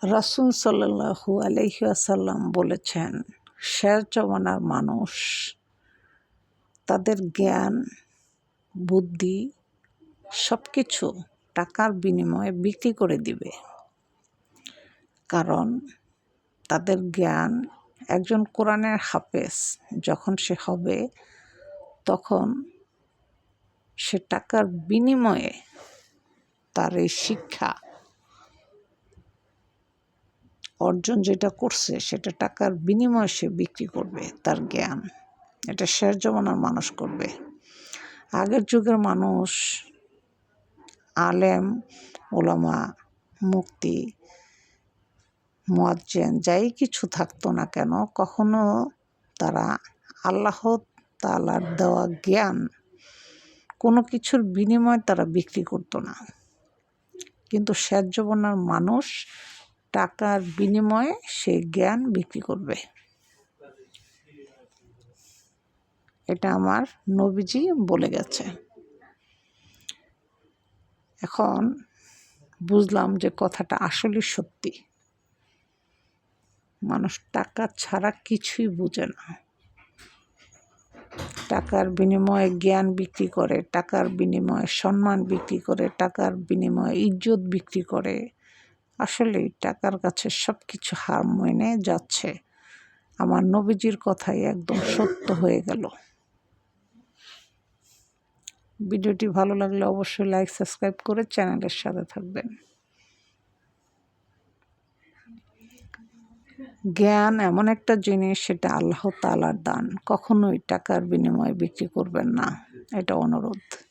রাসূল সাল্লাল্লাহু আলাইহি ওয়াসাল্লাম বলেছেন, শেষ জমানার মানুষ তাদের জ্ঞান, বুদ্ধি সব কিছু টাকার বিনিময়ে বিক্রি করে দিবে। কারণ তাদের জ্ঞান, একজন কোরআনের হাফেজ যখন সে হবে, তখন সে টাকার বিনিময়ে তার এই শিক্ষা অর্জন যেটা করছে সেটা টাকার বিনিময়ে সে বিক্রি করবে তার জ্ঞান। এটা শেষ জমানার মানুষ করবে। আগের যুগের মানুষ, আলেম, ওলামা, মুফতি, মুয়াজ্জিন যাই কিছু থাকতো না কেন, কখনো তারা আল্লাহ তাআলার দেওয়া জ্ঞান কোনো কিছুর বিনিময়ে তারা বিক্রি করতো না। কিন্তু শেষ জমানার মানুষ টাকার বিনিময়ে সে জ্ঞান বিক্রি করবে। এটা আমার নবীজি বলে গেছে। এখন বুঝলাম যে কথাটা আসলে সত্যি। মানুষ টাকা ছাড়া কিছুই বুঝে না। টাকার বিনিময়ে জ্ঞান বিক্রি করে, টাকার বিনিময়ে সম্মান বিক্রি করে, টাকার বিনিময়ে ইজ্জত বিক্রি করে। আসলেই টাকার কাছে সব কিছু হার মেনে যাচ্ছে। আমার নবীজির কথাই একদম সত্য হয়ে গেল। ভিডিওটি ভালো লাগলে অবশ্যই লাইক, সাবস্ক্রাইব করে চ্যানেলের সাথে থাকবেন। জ্ঞান এমন একটা জিনিস, সেটা আল্লাহ তাআলার দান। কখনোই টাকার বিনিময়ে বিক্রি করবেন না, এটা অনুরোধ।